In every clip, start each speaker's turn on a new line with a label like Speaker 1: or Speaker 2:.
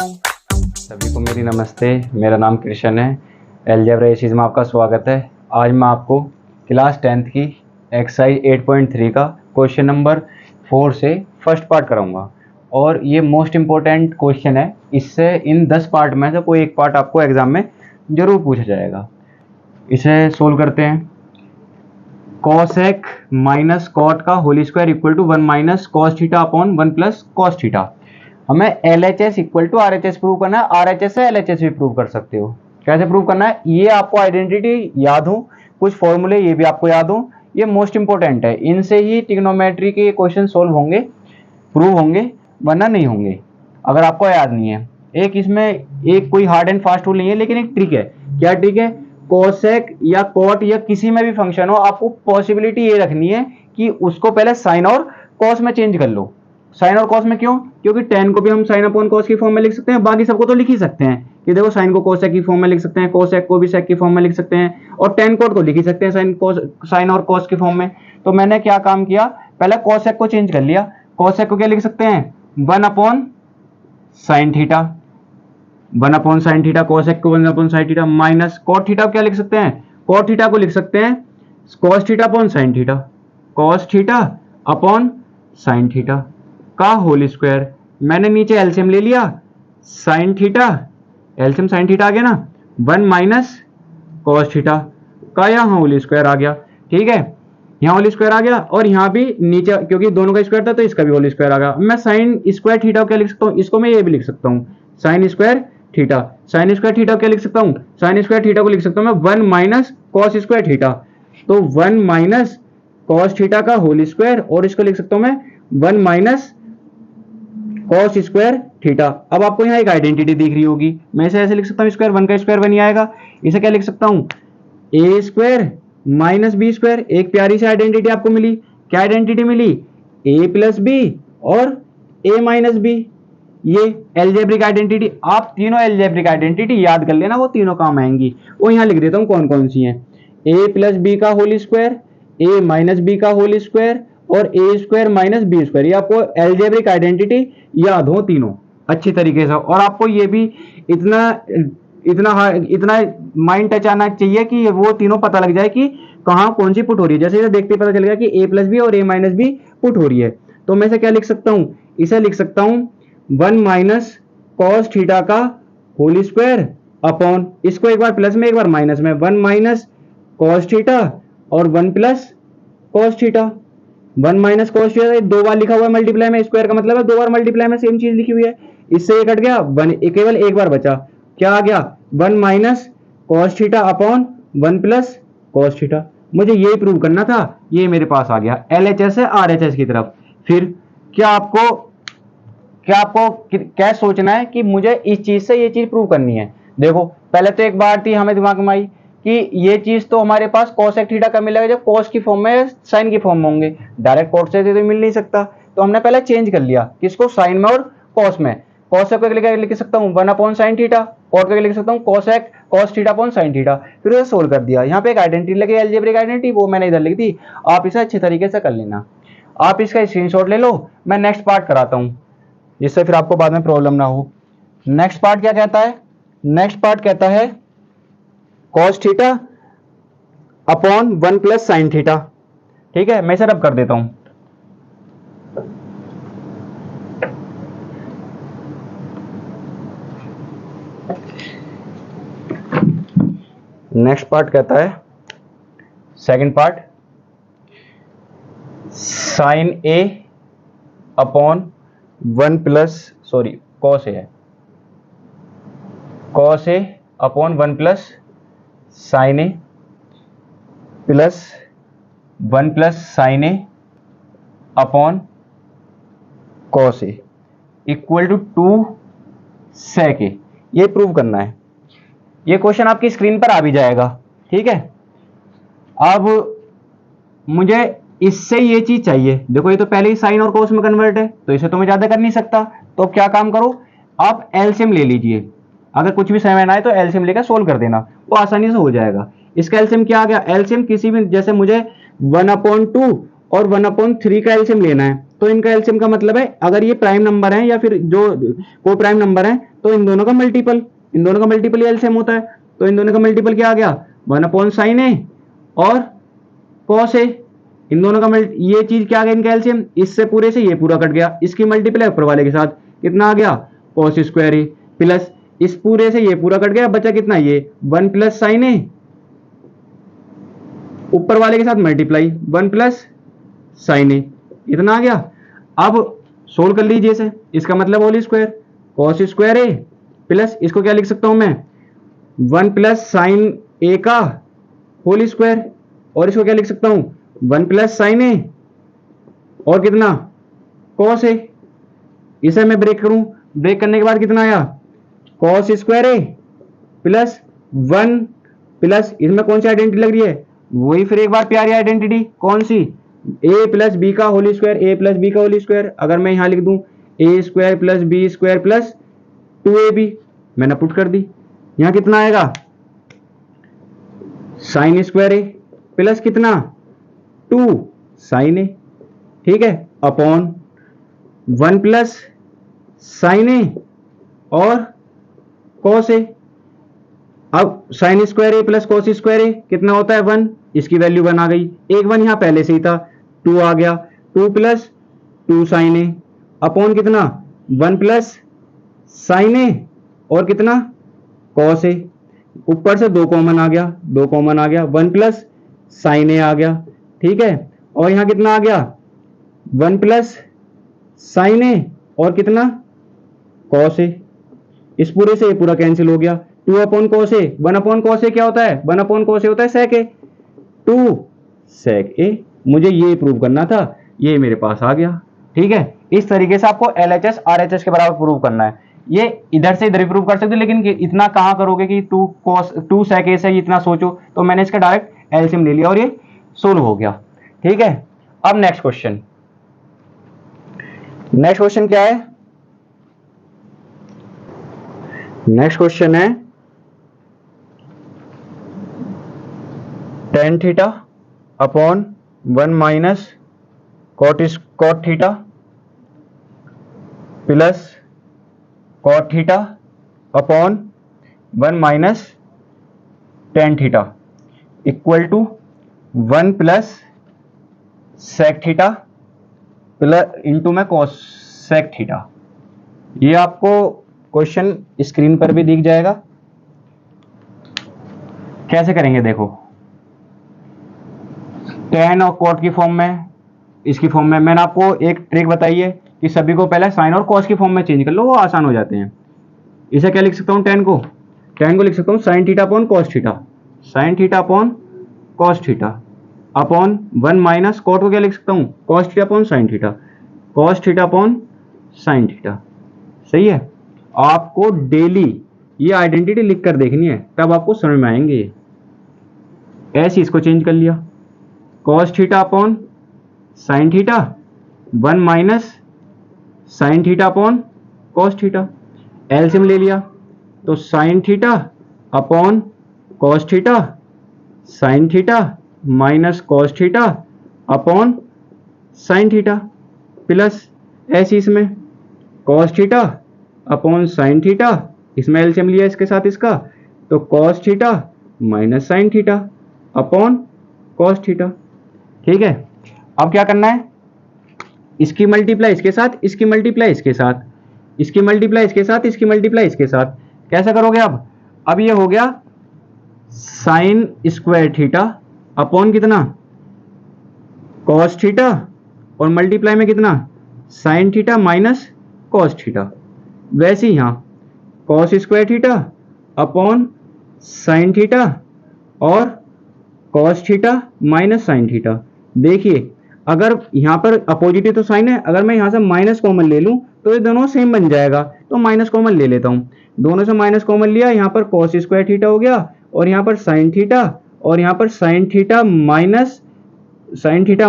Speaker 1: सभी को मेरी नमस्ते। मेरा नाम कृष्ण है। अलजेब्रा एसीज में आपका स्वागत है। आज मैं आपको क्लास 10th की एक्सरसाइज 8.3 का क्वेश्चन नंबर 4 से फर्स्ट पार्ट कराऊंगा और ये मोस्ट इम्पोर्टेंट क्वेश्चन है। इससे इन 10 पार्ट में से कोई एक पार्ट आपको एग्जाम में ज़रूर पूछा जाएगा। इसे सोल्व करते हैं। कॉसेक माइनस कॉट का whole square equal to 1 minus cos theta upon 1 plus cos theta. हमें LHS equal to RHS prove करना है। RHS से LHS भी प्रूव कर सकते हो। कैसे प्रूव करना है, ये आपको आइडेंटिटी याद हो, कुछ फॉर्मूले ये भी आपको याद हो, ये मोस्ट इंपॉर्टेंट है। इनसे ही ट्रिग्नोमेट्री के क्वेश्चन सोल्व होंगे, प्रूव होंगे, वरना नहीं होंगे अगर आपको याद नहीं है। एक इसमें एक कोई हार्ड एंड फास्ट रूल नहीं है, लेकिन एक ट्रिक है। क्या ट्रिक है? कोसेक या कॉट या किसी में भी फंक्शन हो, आपको पॉसिबिलिटी ये रखनी है कि उसको पहले साइन और कॉस में चेंज कर लो। साइन और कॉस में क्यों? क्योंकि tan को भी हम साइन अपॉन कॉस की फॉर्म में लिख सकते हैं, बाकी सबको तो लिख ही सकते हैं कि देखो साइन को कोसेक की फॉर्म में लिख सकते हैं, कोसेक को भी सेक की फॉर्म में लिख सकते हैं, और tan कोट को लिख ही सकते हैं साइन और कॉस की फॉर्म में। तो मैंने क्या काम किया, पहले कोसेक को चेंज कर लिया। कोसेक को क्या लिख सकते हैं? 1 upon sine theta, 1 upon sine theta, cosec को 1 upon sine theta, minus cot theta क्या लिख सकते हैं? कॉट थीटा को लिख सकते हैं cos theta upon sine theta, cos theta upon sine theta का होल स्क्वायर। मैंने नीचे एलसीएम ले लिया, sine theta, LCM sine theta आ गया ना, 1 माइनस कॉस थीटा का यहाँ होल स्क्वायर आ गया। ठीक है, यहाँ होल स्क्वायर आ गया, और यहाँ भी नीचे क्योंकि दोनों का स्क्वायर था तो इसका भी होल स्क्वायर आ गया। मैं साइन स्क्वायर थीटा क्या लिख सकता हूँ? इसको मैं ये भी लिख सकता हूँ, sine square theta. Sine square theta क्या लिख सकता हूँ? साइन स्क्वायर थीटा को लिख सकता हूँ मैं 1 माइनस कॉस स्क्वायर थीटा। तो 1 माइनस कॉस थीटा का होल स्क्वायर, और इसको लिख सकता हूँ मैं 1 माइनस कॉस स्क्वायर थीटा। अब आपको यहाँ एक आइडेंटिटी दिख रही होगी, मैं इसे ऐसे लिख सकता हूँ, स्क्वायर 1 का स्क्वायर 1 ही आएगा। इसे क्या लिख सकता हूँ? ए स्क्वायर माइनस बी स्क्वायर। एक प्यारी सी आइडेंटिटी आपको मिली। क्या आइडेंटिटी मिली? ए प्लस बी और ए माइनस बी। ये एल्जेब्रिक आइडेंटिटी। आप तीनों एल्जेब्रिक आइडेंटिटी याद कर लेना, वो तीनों काम आएंगी। वो यहाँ लिख देता हूँ कौन कौन सी हैं। ए प्लस बी का होल स्क्वायर, ए माइनस बी का होल स्क्वायर, और ए स्क्वायर माइनस बी स्क्वायर। ये आपको एल्जेब्रिक आइडेंटिटी याद हो तीनों अच्छी तरीके से। और आपको ये भी इतना माइंड टच आना चाहिए कि वो तीनों पता लग जाए कि कहाँ कौन सी पुट हो रही है। जैसे इसे देखते ही पता चल गया कि ए प्लस बी और ए माइनस बी पुट हो रही है, तो मैं इसे क्या लिख सकता हूँ? इसे लिख सकता हूँ 1 माइनस कॉस थीटा का होल स्क्वायर अपॉन, इसको एक बार प्लस में एक बार माइनस में, 1 माइनस कॉस थीटा और 1 plus cos theta. 1 minus cos theta 2 बार लिखा हुआ है मल्टीप्लाई में, स्क्वायर का मतलब है 2 बार मल्टीप्लाई में सेम चीज लिखी हुई है। इससे ये कट गया, केवल एक बार बचा। क्या आ गया? 1 minus cos theta upon 1 plus cos theta. मुझे ये प्रूव करना था, ये मेरे पास आ गया। LHS से RHS की तरफ। फिर क्या आपको क्या सोचना है कि मुझे इस चीज से ये चीज प्रूव करनी है। देखो पहले तो एक बात थी हमें दिमाग में आई कि ये चीज तो हमारे पास कॉसेक थीटा का मिलेगा जब कॉस की फॉर्म में साइन की फॉर्म में होंगे। डायरेक्ट कॉट से तो मिल नहीं सकता, तो हमने पहले चेंज कर लिया किसको? साइन में और कॉस में। कॉसेक को लिख सकता हूँ 1 अपॉन साइन थीटा, कॉट को लिख सकता हूँ cosec cos theta upon sine theta. फिर उसे सोल्व कर दिया। यहाँ पे एक आइडेंटिटी लगी, एल्जेब्रिक आइडेंटिटी, वो मैंने इधर लिख दी। आप इसे अच्छे तरीके से कर लेना। आप इसका स्क्रीनशॉट ले लो, मैं नेक्स्ट पार्ट कराता हूँ जिससे फिर आपको बाद में प्रॉब्लम ना हो। नेक्स्ट पार्ट क्या कहता है? नेक्स्ट पार्ट कहता है cos theta upon 1 plus sine theta. ठीक है, मैं इसे रब कर देता हूं। नेक्स्ट पार्ट कहता है, second part, sine A upon 1 plus cos A है, cos A upon 1 plus sine A plus 1 plus sine A upon cos A equal to 2 sec A. ये प्रूव करना है। ये क्वेश्चन आपकी स्क्रीन पर आ भी जाएगा। ठीक है, अब मुझे इससे ये चीज चाहिए। देखो ये तो पहले ही साइन और कोस में कन्वर्ट है, तो इसे तो मैं ज्यादा कर नहीं सकता। तो क्या काम करो, आप एलसीएम ले लीजिए। अगर कुछ भी समझ आए तो एलसीएम लेकर सोल्व कर देना, वो आसानी से हो जाएगा। इसका एलसीएम क्या आ गया? एलसीएम किसी भी, जैसे मुझे 1/2 और 1/3 का एलसीएम लेना है, तो इनका एलसीएम का मतलब है अगर ये प्राइम नंबर है या फिर जो को प्राइम नंबर है तो इन दोनों का मल्टीपल, इन दोनों का मल्टीपल ही एलसीएम होता है। तो इन दोनों का मल्टीपल क्या आ गया, 1/sin a और cos a। इन दोनों का ये चीज क्या आ गया इनका एलसीएम, इससे पूरे से ये पूरा कट गया, इसकी मल्टीपल है ऊपर वाले के साथ, कितना आ गया cos स्क्वायर a प्लस इस पूरे से ये पूरा कट गया, बचा कितना ये 1 + sin a, ऊपर वाले के साथ मल्टीप्लाई 1 + sin a, इतना आ गया। अब सोल्व कर लीजिए इसे, इसका मतलब whole square cos square a plus इसको क्या लिख सकता हूं मैं 1 + sin a का होल स्क्वायर, और इसको क्या लिख सकता हूं 1 + sin a और कितना cos a। इसे मैं ब्रेक करूं, ब्रेक करने के बाद कितना आया cos square a plus 1 plus इसमें कौन सी आइडेंटिटी लग रही है, वही फिर एक बार प्यारी आइडेंटिटी कौन सी a + b का होल स्क्वायर, a + b का होल स्क्वायर। अगर मैं यहां लिख दूं a² + b² + 2ab, मैंने पुट कर दी, यहां कितना आएगा sin स्क्वायर a प्लस कितना 2sin a, ठीक है, अपॉन 1 + sin a और cos a। अब sin square a plus cos square a कितना होता है 1, इसकी वैल्यू 1 आ गई, एक 1 यहां पहले से ही था, 2 आ गया, 2 + 2sin a अपॉन कितना 1 + sin a और कितना cos a, ऊपर से 2 कॉमन आ गया, 2 कॉमन आ गया, 1 + sin a आ गया, ठीक है, और यहां कितना आ गया 1 + sin a और कितना cos a, इस पूरे से ये पूरा कैंसिल हो गया, 2/cos a, 1/cos a क्या होता है 1/cos a होता है sec a, 2 sec a। मुझे ये प्रूव करना था, ये मेरे पास आ गया, ठीक है। इस तरीके से आपको LHS RHS के बराबर प्रूव करना है, ये इधर से इधर ही प्रूव कर सकते हो, लेकिन इतना कहां करोगे कि 2 sec a से इतना सोचो, तो मैंने इसका डायरेक्ट एलसीएम ले लिया और ये सोल्व हो गया, ठीक है। अब नेक्स्ट क्वेश्चन, नेक्स्ट क्वेश्चन क्या है, नेक्स्ट क्वेश्चन है tan theta upon 1 - cot theta plus cot theta upon 1 - tan theta equal to 1 + sec theta plus into में cos sec थीटा। ये आपको क्वेश्चन स्क्रीन पर भी दिख जाएगा, कैसे करेंगे देखो, tan और cot की फॉर्म में, इसकी फॉर्म में, मैंने आपको एक ट्रिक बताई है कि सभी को पहले sin और cos की फॉर्म में चेंज कर लो, वो आसान हो जाते हैं। इसे क्या लिख सकता हूं tan को लिख सकता हूं sin theta upon cos theta, sin theta upon cos theta upon 1 - cot को क्या लिख सकता हूं cos theta upon sin theta, cos theta upon sin theta, सही है। आपको डेली ये आइडेंटिटी लिख कर देखनी है, तब आपको समझ में आएंगे। ऐसे इसको चेंज कर लिया, cos theta upon sin theta 1 - sin theta upon cos theta, LCM ले लिया तो sin theta upon cos theta sin theta minus cos theta upon sin theta plus ऐसे इसमें cos theta upon sin theta, इसमें LCM लिया इसके साथ इसका, तो cos theta minus sin theta upon cos theta, ठीक है। अब क्या करना है, इसकी मल्टीप्लाई इसके साथ, इसकी मल्टीप्लाई इसके साथ, इसकी मल्टीप्लाई इसके साथ, इसकी मल्टीप्लाई इसके साथ, कैसे करोगे अब ये हो गया sin स्क्वायर थीटा अपॉन कितना cos थीटा और मल्टीप्लाई में कितना sin theta minus cos theta, वैसे ही यहां cos square theta upon sin theta और cos theta minus sin theta. देखिए अगर यहां पर अपोजिट तो साइन है, अगर मैं यहां से माइनस कॉमन ले लूं तो ये दोनों सेम बन जाएगा, तो माइनस कॉमन ले लेता हूं, दोनों से माइनस कॉमन लिया, यहां पर cos स्क्वायर थीटा हो गया और यहां पर sin थीटा और यहां पर sin theta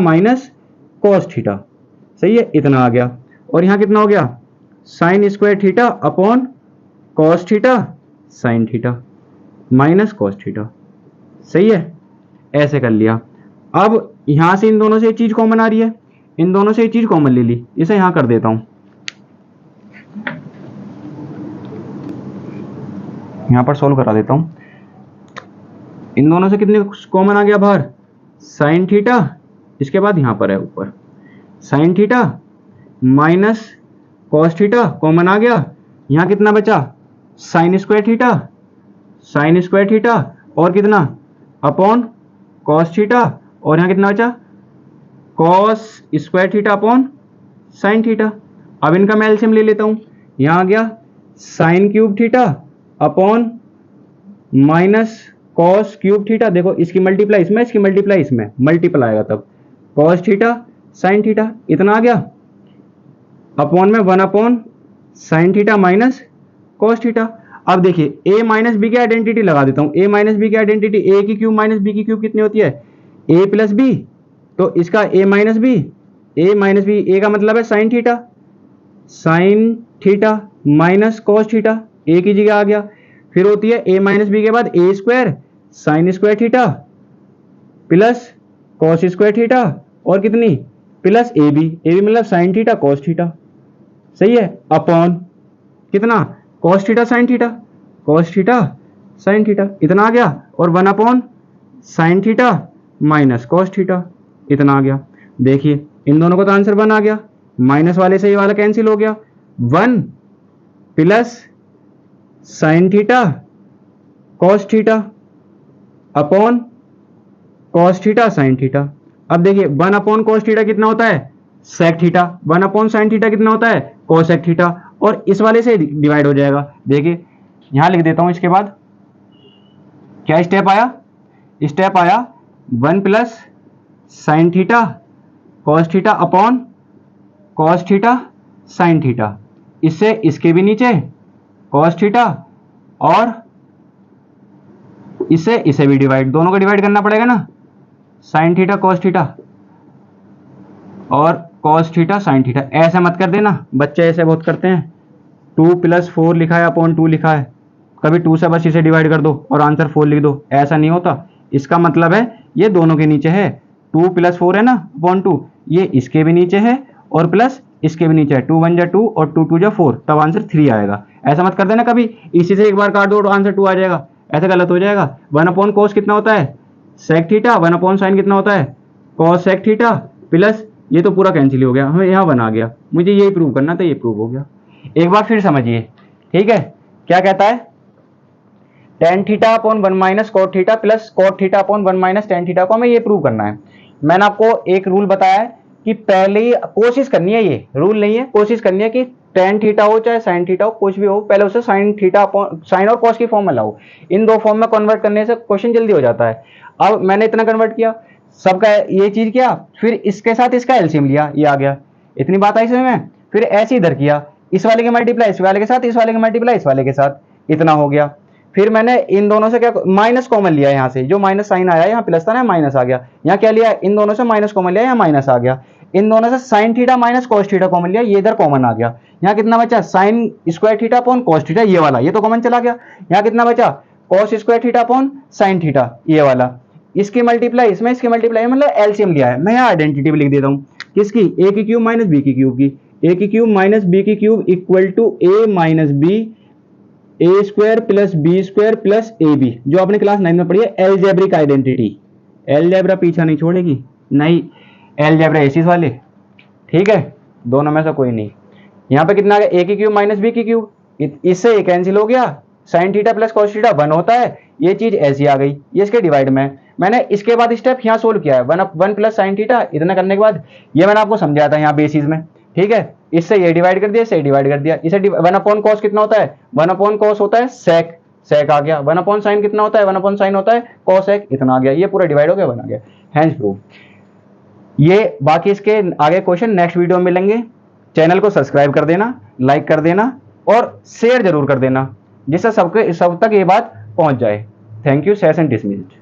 Speaker 1: minus cos theta, सही है, इतना आ गया। और यहां कितना हो गया sin square theta upon cos theta sin theta minus cos theta, सही है, ऐसे कर लिया। अब यहां से इन दोनों से एक चीज कॉमन आ रही है, इन दोनों से एक चीज कॉमन ले ली, इसे यहां कर देता हूं, यहां पर सोल्व करा देता हूं। इन दोनों से कितने कॉमन आ गया बाहर, साइन थीटा, इसके बाद यहां पर है ऊपर sine theta minus cos theta common आ गया, यहां कितना बचा साइन स्क्वायर थीटा और कितना अपॉन कॉस थीटा, और यहां कितना बचा cos square theta upon sine theta. अब इनका मैं एलसीएम ले लेता हूं, यहां आ गया sine cube theta upon minus cos cube theta, देखो इसकी मल्टीप्लाई इसमें, इसकी मल्टीप्लाई इसमें, मल्टीपल आएगा तब कॉस थीटा साइन थीटा, इतना आ गया अपॉन में 1 upon sine theta minus cos theta. अब देखिए a माइनस बी की आइडेंटिटी लगा देता हूं, a माइनस बी की आइडेंटिटी a की क्यूब माइनस b की क्यूब कितनी होती है a प्लस बी, तो इसका a माइनस बी, a का मतलब है sign theta minus cos theta, a की जगह आ गया, फिर होती है a माइनस बी के बाद a square sine square theta plus cos square theta और कितनी प्लस ए बी मतलब साइन थीटा कॉस थीटा, सही है, अपॉन कितना कॉस थीटा साइन थीटा इतना आ गया, और 1 upon sine theta minus cos theta इतना आ गया। देखिए इन दोनों का तो आंसर 1 आ गया, माइनस वाले से ये वाला कैंसिल हो गया, 1 plus sine theta cos theta upon cos theta sine theta. अब देखिए 1 अपॉन कॉस थीटा कितना होता है sec theta, 1 upon sine theta कितना होता है कोसेक थीटा, और इस वाले से डिवाइड हो जाएगा। देखिए यहां लिख देता हूं, इसके बाद क्या स्टेप आया 1 plus sine theta cos theta upon cos theta sine theta, इससे इसके भी नीचे कॉस थीटा और इसे भी डिवाइड, दोनों को डिवाइड करना पड़ेगा ना, साइन थीटा कॉस थीटा और कॉस थीटा साइन थीटा। ऐसे मत कर देना, बच्चे ऐसे बहुत करते हैं, 2 प्लस 4 लिखा है अपॉन 2 लिखा है, कभी 2 से बस इसे डिवाइड कर दो और आंसर 4 लिख दो, ऐसा नहीं होता। इसका मतलब है ये दोनों के नीचे है, 2 प्लस 4 है ना अपॉन 2, ये इसके भी नीचे है और प्लस इसके भी नीचे है, 2 1 जा 2 और 2 2 जा 4, तब आंसर 3 आएगा। ऐसा मत कर देना कभी इसी से एक बार काट दो और आंसर 2 आ जाएगा, ऐसा गलत हो जाएगा। 1 अपॉन कोस कितना होता है सेक थीटा, 1 अपॉन साइन कितना होता है कॉस सेक थीटा, प्लस ये तो पूरा कैंसिल हो गया, हमें यहाँ बना गया, मुझे यही प्रूव करना था, ये प्रूव हो गया। एक बार फिर समझिए, ठीक है, क्या कहता है tan theta upon 1 minus cot theta plus cot theta upon 1 minus tan theta को हमें ये प्रूव करना है। मैंने आपको एक रूल बताया है कि पहले ही कोशिश करनी है, ये रूल नहीं है, कोशिश करनी है कि टेन थीटा हो चाहे साइन थीटा हो, कुछ भी हो, पहले उसे साइन थीटा अपॉन साइन और कॉस की फॉर्म में लाओ, इन दो फॉर्म में कन्वर्ट करने से क्वेश्चन जल्दी हो जाता है। अब मैंने इतना कन्वर्ट किया, सबका ये चीज किया, फिर इसके साथ इसका एलसीएम लिया, ये आ गया, इतनी बात आई समझ में। फिर ऐसे इधर किया, इस वाले के मल्टीप्लाई इस वाले के साथ, इस वाले के मल्टीप्लाई इस वाले के साथ, इतना हो गया। फिर मैंने इन दोनों से क्या माइनस कॉमन लिया, यहाँ से जो माइनस साइन आया यहाँ प्लस था ना माइनस आ गया, यहाँ क्या लिया इन दोनों से माइनस कॉमन लिया, यहाँ माइनस आ गया। इन दोनों से sign theta minus cos theta common लिया, ये इधर कॉमन आ गया। यहाँ कितना बचा sine square theta upon cos theta, ये वाला ये तो कॉमन चला गया। यहाँ कितना बचा cos square theta upon sine theta, ये वाला, इसकी मल्टीप्लाई इसमें, इसकी मल्टीप्लाई मतलब एलसीएम लिया है। मैं यहाँ आइडेंटिटी भी लिख देता हूँ किसकी, ए की क्यूब माइनस बी की क्यूब की, ए की क्यूब माइनस बी की cube equal to A minus B A square plus B square plus A B, जो आपने क्लास 9 में पढ़ी है एलजेब्रिक आइडेंटिटी। एलजेब्रा पीछा नहीं छोड़ेगी, नहीं एलजेब्रा एसिस वाले, ठीक है, दोनों में से कोई नहीं। यहाँ पे कितना आ गया ए की क्यूब माइनस बी की क्यूब, इससे ये कैंसिल हो गया, sine theta plus cos theta 1 होता है, ये चीज ऐसी आ गई, ये इसके डिवाइड में। मैंने इसके बाद स्टेप यहाँ सोल्व किया है, 1 प्लस साइन थीटा, इतना करने के बाद ये मैंने आपको समझाया था यहाँ बेसिस में, ठीक है, इससे ये डिवाइड कर दिया, इससे डिवाइड कर दिया, इसे 1 अपॉन कॉस कितना होता है 1 अपॉन कॉस होता है सेक, सेक आ गया। 1 अपॉन साइन कितना होता है 1 अपॉन साइन होता है कॉसेक, इतना आ गया, ये पूरा डिवाइड हो गया, बना गया, हैंस प्रूफ। ये बाकी इसके आगे क्वेश्चन नेक्स्ट वीडियो में मिलेंगे। चैनल को सब्सक्राइब कर देना, लाइक कर देना और शेयर जरूर कर देना, जिससे सब तक ये बात पहुंच जाए। Thank you, session dismissed.